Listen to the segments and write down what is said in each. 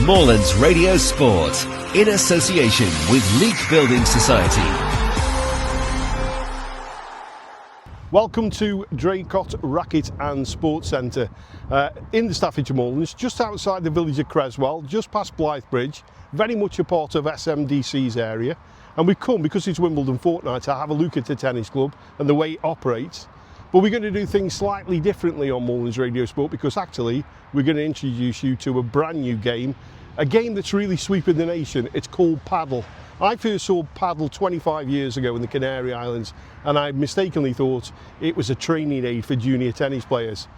Moorlands Radio Sport, in association with Leek Building Society. Welcome to Draycott Racket and Sports Centre in the Staffordshire Moorlands, just outside the village of Creswell, just past Blythe Bridge, very much a part of SMDC's area. And we've come, because it's Wimbledon fortnight, to have a look at the tennis club and the way it operates. But we're going to do things slightly differently on Moorlands Radio Sport, because actually we're going to introduce you to a brand new game, a game that's really sweeping the nation. It's called Padel. I first saw Padel 25 years ago in the Canary Islands, and I mistakenly thought it was a training aid for junior tennis players.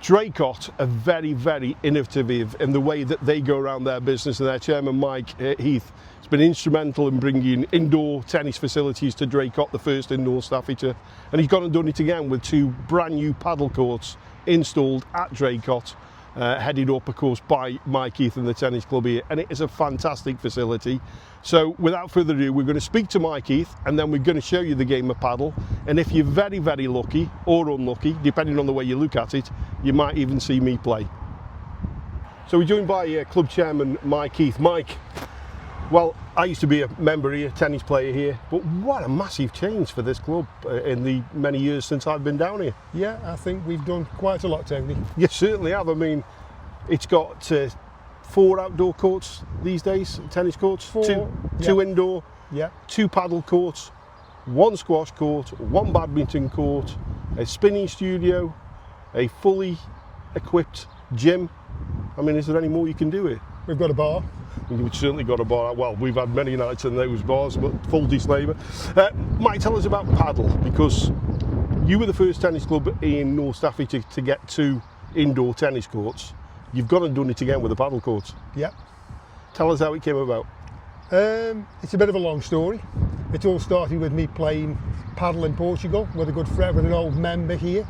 Draycott are very, very innovative in the way that they go around their business, and their chairman Mike Heath has been instrumental in bringing indoor tennis facilities to Draycott, the first indoor Staffordshire, and he's gone and done it again with two brand new paddle courts installed at Draycott, headed up of course by Mike Heath and the tennis club here, and it is a fantastic facility. So without further ado, we're going to speak to Mike Heath, and then we're going to show you the game of paddle, and if you're very, very lucky or unlucky, depending on the way you look at it, you might even see me play. So we're joined by club chairman Mike Heath. Mike, well, I used to be a member here, tennis player here, but what a massive change for this club in the many years since I've been down here. Yeah, I think we've done quite a lot, Tony. You certainly have. I mean, it's got 4 outdoor courts these days, tennis courts, 4, two indoor, yeah, 2 paddle courts, 1 squash court, 1 badminton court, a spinning studio, a fully equipped gym. I mean, is there any more you can do here? We've got a bar. We've certainly got a bar. Well, we've had many nights in those bars, but full disclaimer. Mike, tell us about Padel, because you were the first tennis club in North Staffordshire to get 2 indoor tennis courts. You've gone and done it again with the paddle courts. Yeah. Tell us how it came about. It's a bit of a long story. It all started with me playing paddle in Portugal with a good friend, with an old member here,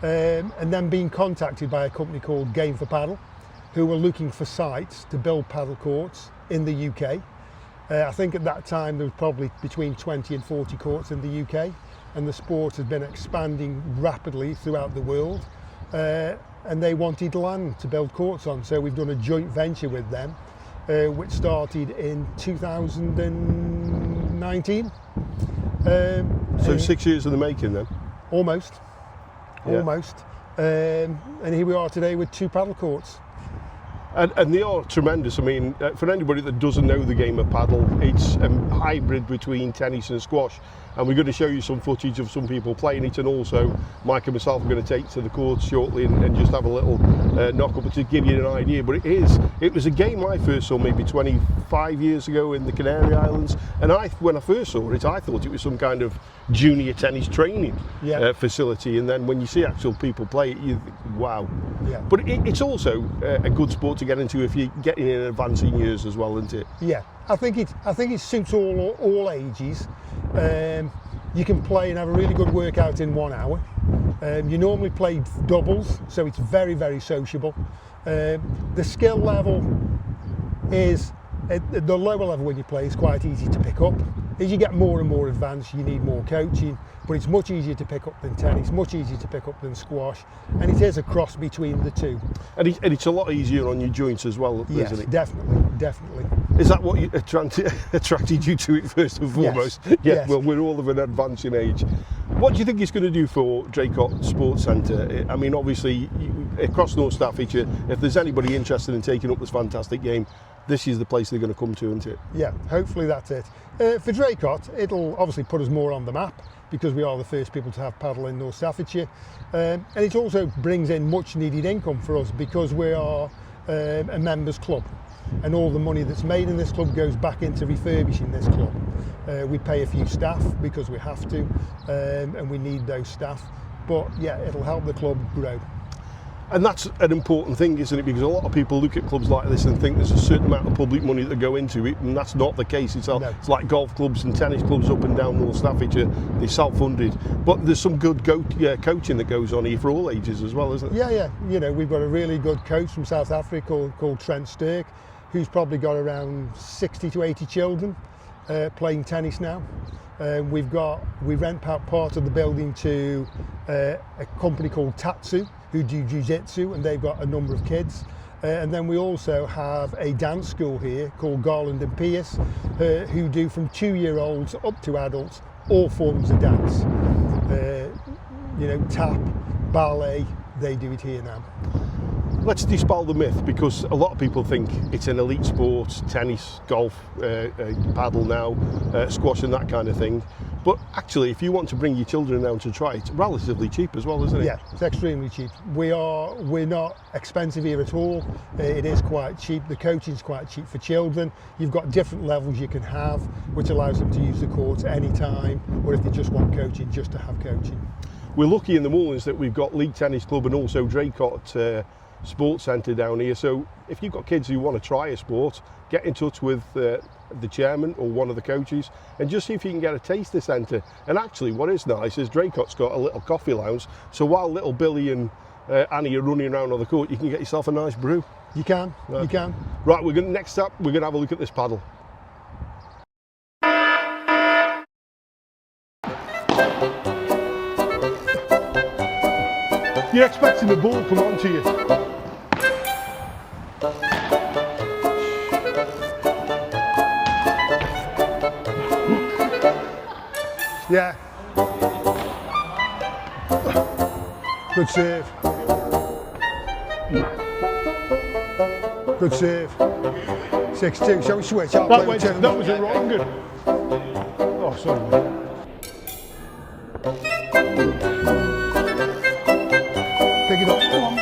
and then being contacted by a company called Game for Paddle, who were looking for sites to build paddle courts in the UK. I think at that time there was probably between 20 and 40 courts in the UK, and the sport has been expanding rapidly throughout the world, and they wanted land to build courts on, so we've done a joint venture with them, which started in 2019. So 6 years in the making then? Almost, Yeah. almost. And here we are today with 2 paddle courts. And they are tremendous. I mean, for anybody that doesn't know the game of paddle, it's a hybrid between tennis and squash. And we're going to show you some footage of some people playing it, and also Mike and myself are going to take to the courts shortly and just have a little knock-up to give you an idea. But it was a game I first saw maybe 25 years ago in the Canary Islands, and when I first saw it, I thought it was some kind of junior tennis training facility, and then when you see actual people play it, you think, wow. Yeah. But it's also a good sport to get into if you're getting in advancing years as well, isn't it? Yeah, I think it suits all ages. You can play and have a really good workout in 1 hour. You normally play doubles, so it's very, very sociable. The skill level is, at the lower level when you play, is quite easy to pick up. As you get more and more advanced, you need more coaching, but it's much easier to pick up than tennis, much easier to pick up than squash, and it is a cross between the two. And it's a lot easier on your joints as well, yes, isn't it? Definitely. Is that what attracted you to it first and foremost? Yes. Yeah, Yes. well, we're all of an advancing age. What do you think it's going to do for Draycott Sports Centre? I mean, obviously, across North Staffordshire, if there's anybody interested in taking up this fantastic game, this is the place they're going to come to, isn't it? Yeah, hopefully that's it. For Draycott, it'll obviously put us more on the map, because we are the first people to have paddle in North Staffordshire, and it also brings in much needed income for us, because we are a members club, and all the money that's made in this club goes back into refurbishing this club. We pay a few staff because we have to, and we need those staff, but yeah, it'll help the club grow. And that's an important thing, isn't it? Because a lot of people look at clubs like this and think there's a certain amount of public money that go into it, and that's not the case. It's like golf clubs and tennis clubs up and down North Staffordshire. They're self-funded, but there's some good coaching that goes on here for all ages as well, isn't it? Yeah. You know, we've got a really good coach from South Africa called Trent Stirk, who's probably got around 60 to 80 children playing tennis now. We rent part of the building to a company called Tatsu, who do jiu-jitsu, and they've got a number of kids. And then we also have a dance school here called Garland and Pierce, who do from 2-year-olds up to adults all forms of dance. You know, tap, ballet, they do it here now. Let's dispel the myth, because a lot of people think it's an elite sport, tennis, golf, paddle now, squash and that kind of thing. But actually, if you want to bring your children down to try it, it's relatively cheap as well, isn't it? Yeah, it's extremely cheap. We're not expensive here at all. It is quite cheap. The coaching's quite cheap for children. You've got different levels you can have, which allows them to use the courts anytime, or if they just want coaching, just to have coaching. We're lucky in the Moorlands that we've got Leek Tennis Club and also Draycott Sports Centre down here. So if you've got kids who want to try a sport, get in touch with the chairman or one of the coaches and just see if you can get a taster centre. And actually what is nice is Draycott's got a little coffee lounge, so while little Billy and Annie are running around on the court, you can get yourself a nice brew. You can, right. You can. Right, next up we're going to have a look at this paddle. You're expecting the ball to come on to you. Yeah. Good save. Good save. 6-2. Shall we switch up? That was a wrong good. Oh, sorry. Pick it up. Come on.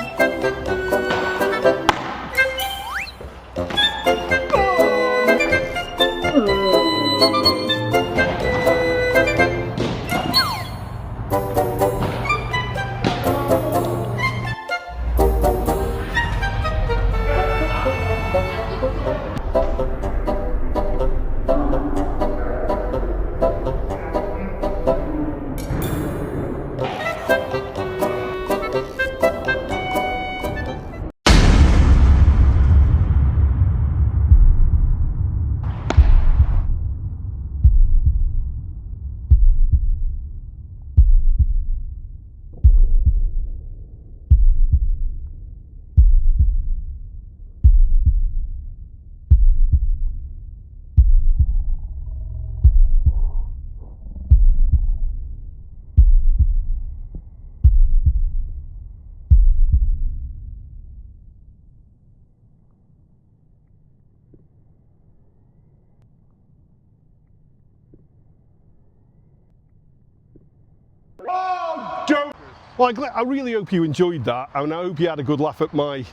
Well, I really hope you enjoyed that, and I hope you had a good laugh at my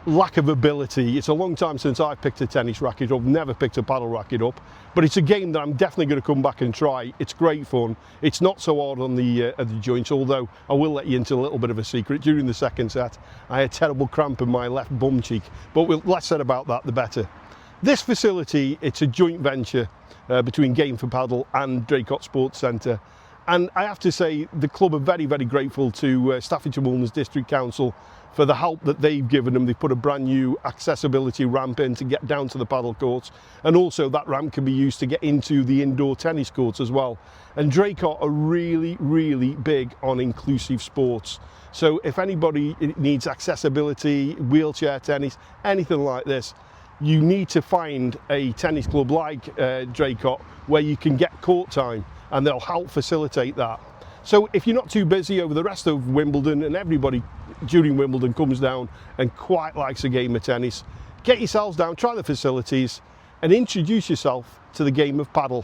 lack of ability. It's a long time since I've picked a tennis racket up, never picked a paddle racket up, but it's a game that I'm definitely going to come back and try. It's great fun. It's not so hard on the joints, although I will let you into a little bit of a secret. During the second set, I had terrible cramp in my left bum cheek, but less said about that, the better. This facility, it's a joint venture between Game for Padel and Draycott Sports Centre. And I have to say, the club are very, very grateful to Staffordshire Moorlands District Council for the help that they've given them. They've put a brand new accessibility ramp in to get down to the paddle courts, and also that ramp can be used to get into the indoor tennis courts as well. And Draycott are really, really big on inclusive sports. So if anybody needs accessibility, wheelchair tennis, anything like this, you need to find a tennis club like Draycott where you can get court time, and they'll help facilitate that. So if you're not too busy over the rest of Wimbledon, and everybody during Wimbledon comes down and quite likes a game of tennis, get yourselves down, try the facilities and introduce yourself to the game of paddle.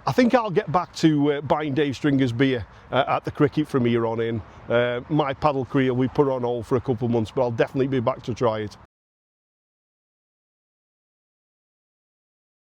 I think I'll get back to buying Dave Stringer's beer at the cricket from here on in. My paddle career we put on hold for a couple of months, but I'll definitely be back to try it.